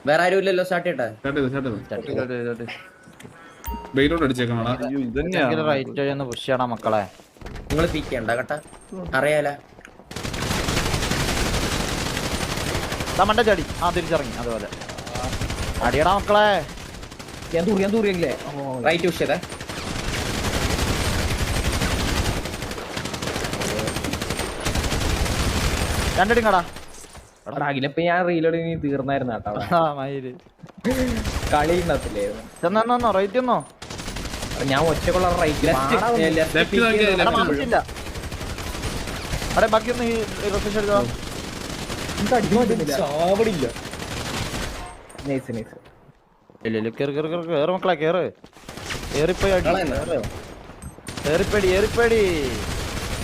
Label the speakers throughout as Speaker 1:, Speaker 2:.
Speaker 1: വേറെ ആരും ഇല്ലല്ലോ. സ്റ്റാർട്ട് ചെയ്യട്ടെ. മക്കളെ നിങ്ങൾ പീക്കണ്ട കേട്ടാ, അറിയാല
Speaker 2: മണ്ട ചാടി. ആ തിരിച്ചിറങ്ങി അതുപോലെ അടിയടാ മക്കളെ.
Speaker 1: ഞാൻ തൂറിയെങ്കിലേ റൈറ്റ് വിഷയത്തെ
Speaker 2: രണ്ടടിങ്ങടാ.
Speaker 1: അഖിലപ്പ ഞാൻ റീലോഡ് തീർന്നായിരുന്നു കേട്ടോ. കളി ഉണ്ടാത്തില്ലായിരുന്നു.
Speaker 2: റൈറ്റ് ഒന്നോ
Speaker 1: ഞാൻ ഒറ്റക്കുള്ള റൈറ്റ്
Speaker 2: അടെ ബാക്കിയൊന്ന്
Speaker 1: ചാവടില്ല.
Speaker 2: കേറ് മക്കളെ കേറ്. ഏറിപ്പോയി ഏറിപ്പേടി ഏറിപ്പേടി.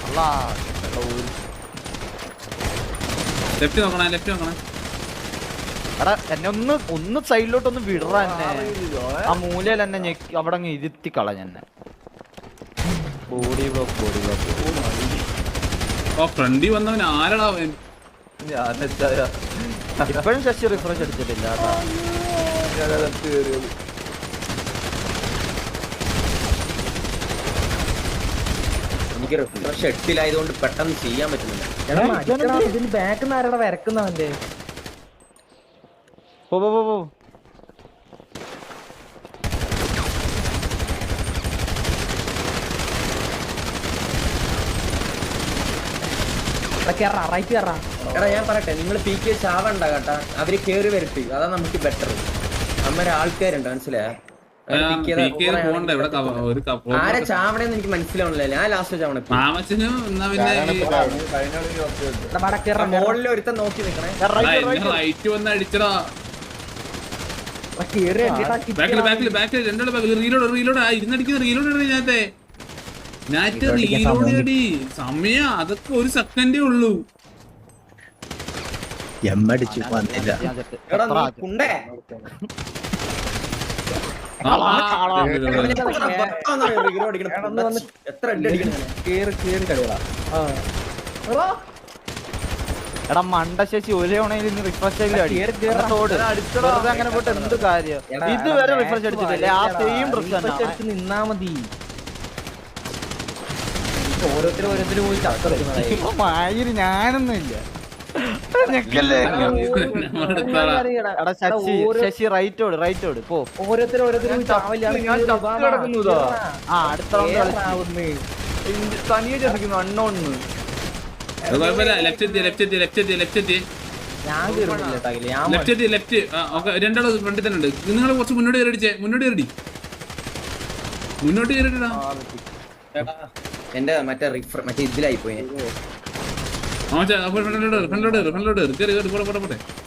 Speaker 2: അല്ല എടാ എന്നെ ഒന്ന് സൈഡിലോട്ടൊന്ന് വിടറ. എന്നെ ആ മൂലയിൽ എന്നെ ഞെക്കി അവിടെ അങ്ങ് ഇരുത്തി കളഞ്ഞ എന്നെ. Body block body block.
Speaker 3: ഫ്രണ്ടി വന്നവൻ ആരടാ?
Speaker 2: ഇപ്പോഴും ശശി റിഫ്രഷ് അടിച്ചിട്ടില്ല.
Speaker 1: എനിക്ക് റിഫ്രഷ് 8-ലായതുകൊണ്ട് പെട്ടെന്ന് ചെയ്യാൻ പറ്റുന്നില്ല. ബാക്ക് ആരടാ വരക്കുന്നവന്റെ?
Speaker 2: പോ
Speaker 1: എടാ ഞാൻ പറയട്ടെ, നിങ്ങൾ പി കെ ചാവണ്ട കേട്ടാ. അവര് കേറി വരട്ടെ, അതാ നമുക്ക് ബെറ്റർ. നമ്മരെ ആൾക്കാരുണ്ട്, മനസ്സിലായ? ആരെ ചാവണേന്ന് എനിക്ക് മനസ്സിലാവണില്ല. ഞാൻ ലാസ്റ്റ് ചാവണ മോളിൽ ഒരുത്തൻ നോക്കി നിക്കണേ.
Speaker 3: സമയം അതൊക്കെ ഒരു സെക്കൻഡേ ഉള്ളൂ.
Speaker 2: എടാ മണ്ട ശശി ഒരേണയിൽ റിഫ്രഷ് അങ്ങനെ പോയിട്ട് എന്ത് കാര്യം? ഇതുവരെ റിഫ്രഷ് അടിച്ചിട്ടില്ലേ? ആ സെയിം ഡ്രസ്
Speaker 1: നിന്നാ മതി. ഓരോരുത്തരും പോയി
Speaker 2: മായിരി ഞാനൊന്നും ഇല്ല. ശശി റൈറ്റ് ഓട് പോ.
Speaker 1: ഓരോരുത്തരും
Speaker 2: തനിയെ ചെറിക്കുന്നു അണ്ണോന്ന്.
Speaker 3: രണ്ടാളും ഫ്രണ്ടിൽ തന്നെ ഉണ്ട്. നിങ്ങൾ കുറച്ച് മുന്നോട്ട് കയറിടിച്ചേ. മുന്നോട്ട് കയറിട്ടാ.
Speaker 1: എന്റെ മറ്റേ ഇതിലായി പോയി.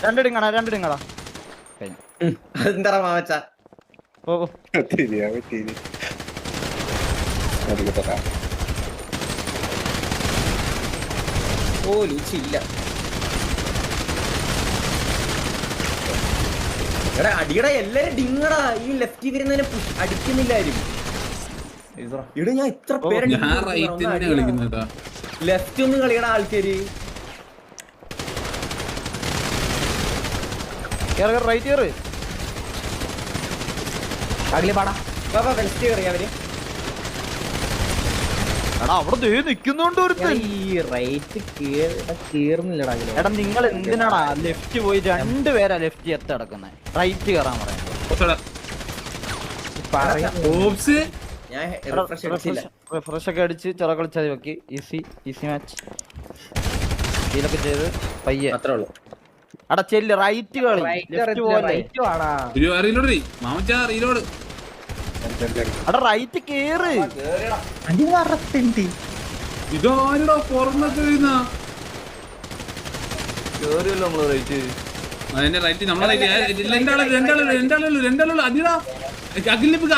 Speaker 2: രണ്ടിടിങ്ങടാ
Speaker 1: എന്താ മാമച്ച ഓ ലൂച്ചില്ല. എടാ അടിയടാ എല്ലാരും ഡിങ്ങടാ. ഈ ലെഫ്റ്റ് വരുന്നതിനെ അടിക്കുന്നില്ലാരും. ഇവിടെ ഞാൻ ഇത്ര പേര് ലെഫ്റ്റ് ഒന്ന് കളിയടാ ആൾക്കാര്.
Speaker 2: റൈറ്റ് കയറ്.
Speaker 1: അകലെ പാടാ വെസ്റ്റ് കയറി അവര്.
Speaker 2: അവിടെ നിക്കുന്നുണ്ട്
Speaker 1: കേറുന്നില്ലടാ.
Speaker 2: എടാ നിങ്ങൾ എന്തിനാടാ ലെഫ്റ്റ് പോയി? രണ്ടുപേരാ ലെഫ്റ്റ് എത്തി കിടക്കുന്നത്. റൈറ്റ് കയറാൻ പറയാം. റിഫ്രഷ് ഒക്കെ അടിച്ച് ചെറ കളിച്ചാൽ നോക്കി. ഈസി മാച്ച് ഇതിലൊക്കെ ചെയ്ത് പയ്യെ
Speaker 1: അത്രേ ഉള്ളൂ.
Speaker 2: അടാ ചെല്ല് റൈറ്റ് കളി. അടാ റൈറ്റ് കേറ്.
Speaker 3: ഇതാരടാ പുറന്നൊക്കെ
Speaker 2: കേറിയല്ലോ നമ്മള് റൈറ്റ്.
Speaker 3: അതിന്റെ റൈറ്റ് നമ്മളെ രണ്ടാളുള്ളൂ. അതിടാ അഖിലിപ്പിക്ക്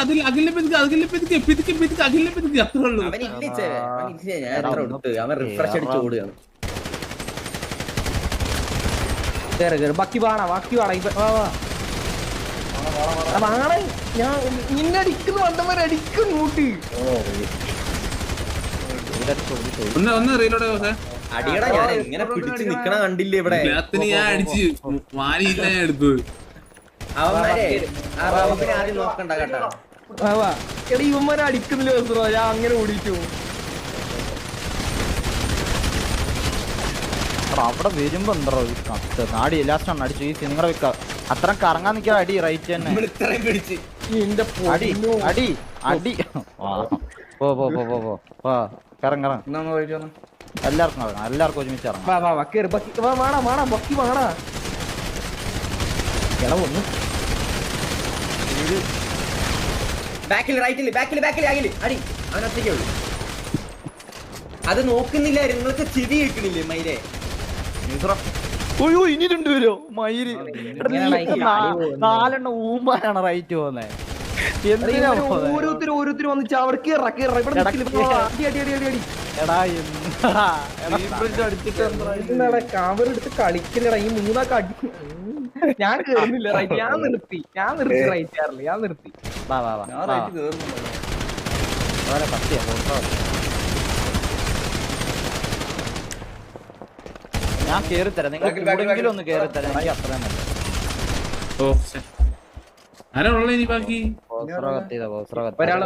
Speaker 3: അത്രേ ഉള്ളൂ.
Speaker 1: അവൻ റിഫ്രഷ് അടിച്ച് ഓടുകയാണ്. ബാക്കി വാടാ ഞാൻ നിന്നടിക്കുന്നു. വന്നവരടിക്കും ഇങ്ങോട്ട്.
Speaker 3: ഒന്ന് റീലോടെ
Speaker 1: അടിയടാ ഞാൻ എങ്ങനെ പിടിച്ച് നിക്കണ കണ്ടില്ലേ ഇവിടെ
Speaker 3: എല്ലാത്തിന് ഞാൻ അടിച്ച് മാലിയില്ല ഞാൻ എടുത്തത്.
Speaker 1: അവന്മാരെ ആ റോബിനെ ആദ്യം നോക്കണ്ട കേട്ടോ.
Speaker 4: എടാ ഇവന്മാരെ അടിക്കുന്നില്ല വസ്ത്രോ ഞാൻ അങ്ങനെ ഓടിച്ചു
Speaker 2: അവിടെ വരുമ്പോ എന്താ നാടി ലാസ്റ്റ് അടിച്ചു ഈ നിങ്ങളെ വെക്ക അത്ര കറങ്ങാൻ നിൽക്കാ അടി റൈറ്റ് തന്നെ
Speaker 1: നമ്മൾ ഇത്രയും പിടിച്ച്
Speaker 4: എന്റെ
Speaker 2: അടി അടി അടി പോ പോ പോ പോ പോ വാ കറങ്ങ എല്ലാവർക്കും ഇറങ്ങാം എല്ലാവർക്കും ഒരുമിച്ച് ഇറങ്ങാം
Speaker 4: വാ വാ വാ കേറി ബക്കി വാ വാടാ വാടാ ബക്കി വാടാ കിളവൊന്നു
Speaker 1: ബാക്കിൽ ബാക്കിൽ അകില് അടി അവനൊറ്റയ്ക്കേ ഉള്ളൂ. അത് നോക്കുന്നില്ലായിരുന്നു നിങ്ങൾക്ക് ചെവി കേൾക്കണില്ലേ മൈരെ?
Speaker 2: ഒയ്യോ ഇനി രണ്ടുപേരോ മയില് നാലെണ്ണം ഊമ്പാനാണ് റൈറ്റ് പോകുന്നത് എന്തിനാ
Speaker 4: ഓരോരുത്തരും വന്ന് ചവിടെ കേറ കേറ ഇവിടെ അടി അടി അടി അടി അടി
Speaker 2: എടാ എന്താ
Speaker 4: എന്താണ് കാവർ എടുത്ത് കളിക്കലടാ ഈ മൂന്നാക്ക് അടി ഞാൻ കേറുന്നില്ല റൈറ്റ് ഞാൻ നിർത്തി റൈറ്റ് ആറില്ല ഞാൻ നിർത്തി
Speaker 2: വാ വാ വാ പത്തിയാ ഞാൻ കേറിത്തരാം നിങ്ങൾ കൂടെങ്കിലും ഒന്ന് കേറിത്തരാം എനിക്ക് അത്രയും നല്ല
Speaker 3: ഓ ആരാണുള്ള ഇനി ബാക്കി?
Speaker 2: ബോസ്റോ കത്തിയതാ ബോസ്റോ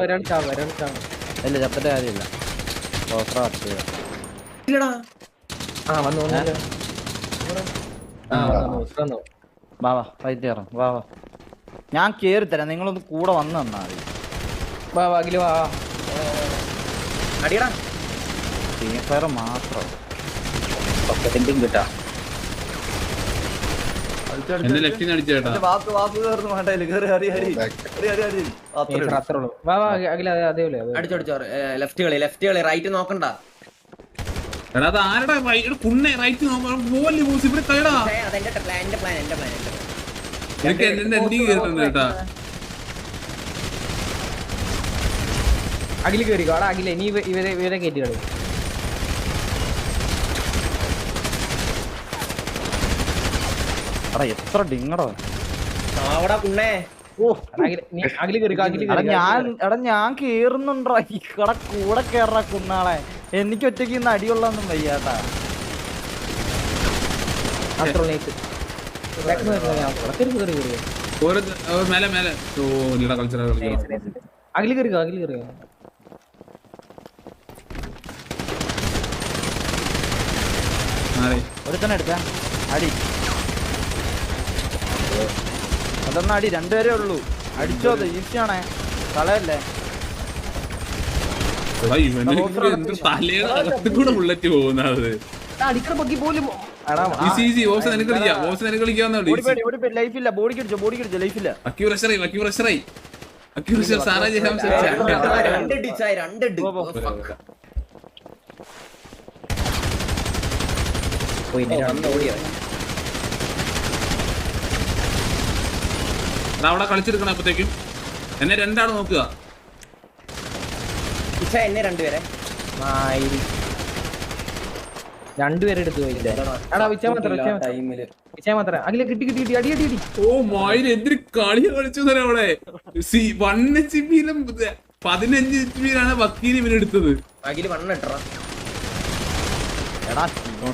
Speaker 4: ഒരാൾ ചാവ്
Speaker 2: ഇല്ല ചത്തിട്ട് കാര്യമില്ല ബോസ്റോ കത്തിയതാ
Speaker 1: ഇല്ലടാ
Speaker 4: ആ വന്നു വന്നു
Speaker 2: വാ വാ ഫൈറ്റ് കയറാം വാ വാ ഞാൻ കേറിത്തരാം നിങ്ങളൊന്ന് കൂടെ വന്ന് തന്നാ മതി
Speaker 4: വാ വാ അഖില് വാ
Speaker 1: അടിയടാ
Speaker 2: ടീം ഫയർ മാത്രം
Speaker 3: എന്റെ ലെഫ്റ്റിന് അടിച്ചു കേട്ടാ.
Speaker 4: അത്രേ ഉള്ളൂ വാ വാ അഖില അതേപോലെ
Speaker 1: അടിച്ചോ ലെഫ്റ്റ് കളി റൈറ്റ് നോക്കണ്ട.
Speaker 3: എടാ അത് ആരുടെ കുണ്ണെ റൈറ്റ് നോക്കാൻ പോലെ ബോസ് ഇവിടെ കളയടാ.
Speaker 1: അതെന്റെ പ്ലാൻ
Speaker 3: എനിക്ക് എന്റെ എൻഡിങ് കേട്ടിട്ടുണ്ട് കേട്ടാ.
Speaker 4: അഖില് കേറിക്കോ അവിടെ അഖില നീ ഇവരെ കയറ്റി കളി
Speaker 2: എടാ എത്ര ഡിങ്ങടോ
Speaker 1: അവിടെ കുണ്ണേ.
Speaker 4: അഖില് കേറിക്കോ
Speaker 2: എടാ ഞാൻ കേറുന്നുണ്ടോ ഈ കട കൂടെ കേറാ കുന്നാളെ എനിക്ക് ഒറ്റയ്ക്ക് ഇന്ന് അടിയുള്ളൊന്നും വയ്യാട്ടാ
Speaker 4: അത്ര
Speaker 3: മേലെ മേലെ ഓ ഇല്ലടാ കളിച്ചടാ
Speaker 4: അഖില് കേറിക്കോ
Speaker 2: ഒരുത്തന്നെ എടുക്ക അടി അതൊന്നും അടി രണ്ടുപേരേ ഉള്ളൂ അടിച്ചോ അത് ഈസിയാണേ കളയല്ലേ
Speaker 3: എന്ത് തലയുടെ അകത്ത് കൂടെ ബുള്ളറ്റ് പോകുന്നത്.
Speaker 4: അടിക്കണ പൊക്കി പോലും
Speaker 2: ലൈഫില്ല ബോഡിക്ക് അടിച്ചോ ലൈഫില്ല
Speaker 1: രണ്ട് ഡിച്ചായി
Speaker 3: അവിടെ കളിച്ചെടുക്കണം. അപ്പത്തേക്കും എന്നെ രണ്ടാണ് നോക്കുക.
Speaker 1: എന്നെ രണ്ടുപേരെ
Speaker 4: രണ്ടുപേരെടുത്ത് പോയില്ലേ മാത്രം അഖില കിട്ടി അടി അടി അടി
Speaker 3: ഓ മായിന് എന്തൊരു കളി കളിച്ചു തന്നെ അവിടെ. 1 HP-ലും 15 HP-ലാണ് വക്കീല് ഇവനെടുത്തത്.
Speaker 1: അഖില് വണ്ണിട്ടറാ
Speaker 2: എടാ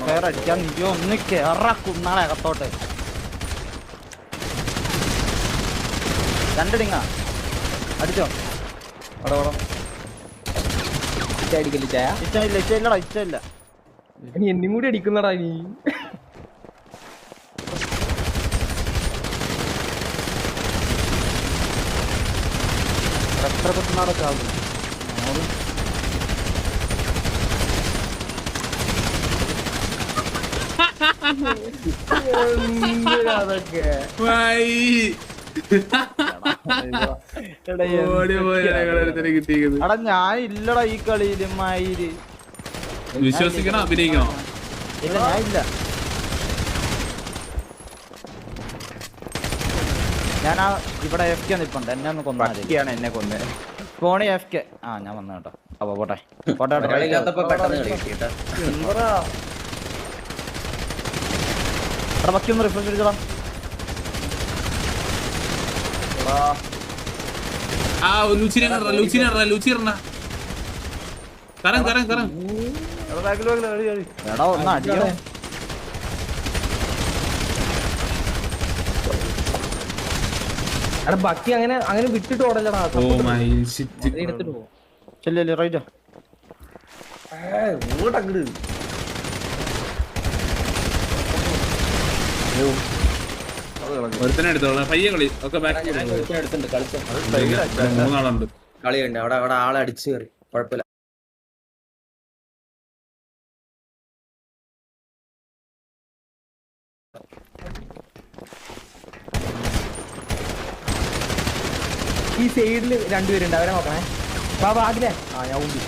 Speaker 2: ഫയർ അടിക്കാൻ നീയോ ഒന്ന് കേറാ കുന്നാളെ അകത്തോട്ട് രണ്ടിടിങ്ങ അടിച്ചോ
Speaker 4: അടിക്കല്ലേ ചായ
Speaker 2: ഇഷ്ടമില്ലടാ ഇഷ്ടമില്ല
Speaker 4: നീ എന്നും കൂടി അടിക്കുന്നടാ നീ
Speaker 2: എത്ര കുത്തുന്നാടൊക്കെ ആകും
Speaker 4: അതൊക്കെ
Speaker 2: എടാ ഞാൻ ഇല്ലടാ ഈ കളിയില് മയില്
Speaker 3: വിശ്വസിക്കണോ അഭിനയിക്കണോ?
Speaker 2: ഇല്ല ഞാൻ ഇല്ല ഞാൻ ആ ഇവിടെ FK നിപ്പുണ്ട് എന്നെ ഒന്ന് കൊന്നാണ് എന്നെ കൊന്ന് ഫോണി FK ആ ഞാൻ വന്നു കേട്ടോ അപ്പൊ പോട്ടെ എടാ ബാക്കി ഒന്ന് റിഫ്രഷ് അടിച്ചോടാ
Speaker 3: ആ ലൂച്ചിനെ ലൂച്ചിനെ കറം കറം കറം
Speaker 2: എടാ ഒന്ന് അടിയോ
Speaker 4: എടാ ബക്കി അങ്ങനെ അങ്ങനെ വിട്ടിട്ട് ഓടല്ലടാ
Speaker 3: ഓ മൈ ഷിറ്റ്.
Speaker 4: എടുത്തിട്ട് പോകും
Speaker 2: ചെല്ലല്ലേ റൈറ്റ്
Speaker 3: ഒരുത്തനെ എടുത്തോളാം പയ്യെ കളി ഒക്കെ ബാക്ക്
Speaker 1: ഞാൻ എടുത്തിട്ടുണ്ട് കളിച്ചോ.
Speaker 3: മൂന്നാളുണ്ട്.
Speaker 1: കളിയുണ്ട് അവിടെ അവിടെ ആളെ അടിച്ചു കയറി കുഴപ്പമില്ല.
Speaker 4: ഈ സൈഡില് രണ്ടുപേരുണ്ട് അവരെ നോക്കണേ ബാബാ ഞാൻ ഊമ്പി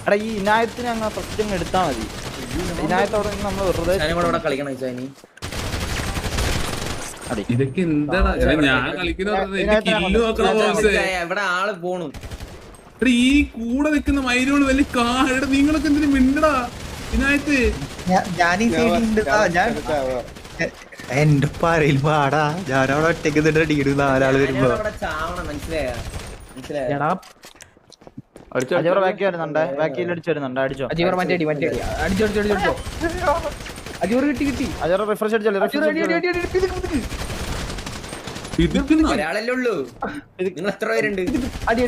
Speaker 2: എടാ ഈ ഇനായത്തിന് അങ്ങനെ ഫസ്റ്റ് അങ്ങ് എടുത്താ മതി ഇനായത്തോടെ നമ്മൾ വെറുതെ
Speaker 1: ഞാനും കൂടെ ഇവിടെ കളിക്കണം ചൈനി.
Speaker 2: അടി
Speaker 3: ഇതൊക്കെ എന്താടാ എടാ, ഞാൻ കളിക്കുന്ന എനിക്ക് കില്ല് നോക്കണ ബോസ്.
Speaker 1: ഇവിടെ ആള് പോണു.
Speaker 3: എടാ, ഈ കൂടെ നിൽക്കുന്ന മൈരോട് വലിയ കാട് നിങ്ങളൊക്കെ എന്തിനു മിണ്ടടാ ഇതിനകത്ത്.
Speaker 5: ഞാനീ സൈഡിലുണ്ട് എന്റെ പറയിൽ പാടാ ഞാനവിടെ ഒറ്റയ്ക്ക് അടിക്കുന്നു നാലാള് വരുമ്പോ
Speaker 1: ഇവിടെ ചാവണം മനസ്സിലായോ? മനസ്സിലായോ?
Speaker 4: എടാ
Speaker 2: അജവർ ബാക്കി വരുന്നുണ്ട് ബാക്കിയിൽ അടിച്ചു വരുന്നുണ്ട് അടിച്ചോ
Speaker 4: അജീവർ മറ്റേ അടി അടിച്ചോ അജീവർ കിട്ടി
Speaker 2: അജവർ റിഫ്രഷ് അടിച്ചോ
Speaker 3: ഇതൊക്കെ
Speaker 1: ഒരാളല്ലേ ഉള്ളൂ. നിങ്ങൾ എത്ര പേരുണ്ട്?
Speaker 4: അടി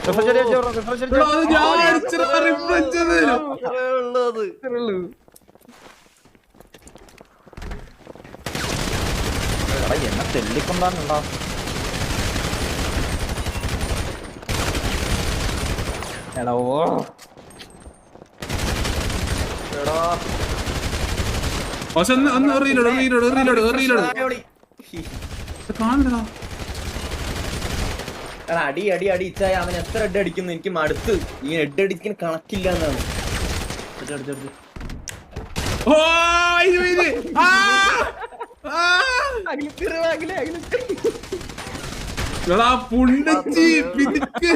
Speaker 2: റിഫ്രഷ് അടിച്ചോ റിഫ്രഷ് അടിച്ചോ
Speaker 3: അത് ഞാൻ അടിച്ചതാ refresh ചെയ്തത്.
Speaker 2: എന്നെ തെല്ലിക്കൊണ്ടാണല്ലോ
Speaker 4: എടാ ഓ
Speaker 3: പക്ഷെ ഒന്ന് റീലോഡ് കാണണ്ടടാ.
Speaker 1: എടാ അടി അടി അടിച്ചായ അവൻ എത്ര ഹെഡ് അടിക്കുന്നു എനിക്ക് മടുത്ത്. ഈ ഹെഡ് അടിക്കുന്ന കണക്കില്ല എന്നാണ്.
Speaker 3: ഓ ഇത് ആ ആ എടാ പുണ്ടച്ചി പിതുക്ക്.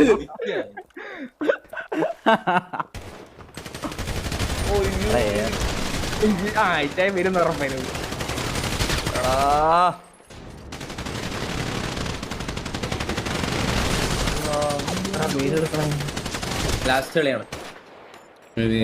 Speaker 4: ആയിട്ടായി വരുന്ന ഉറപ്പായിരുന്നു
Speaker 1: ലാസ്റ്റ് കളിയാണ്.
Speaker 3: ശരി,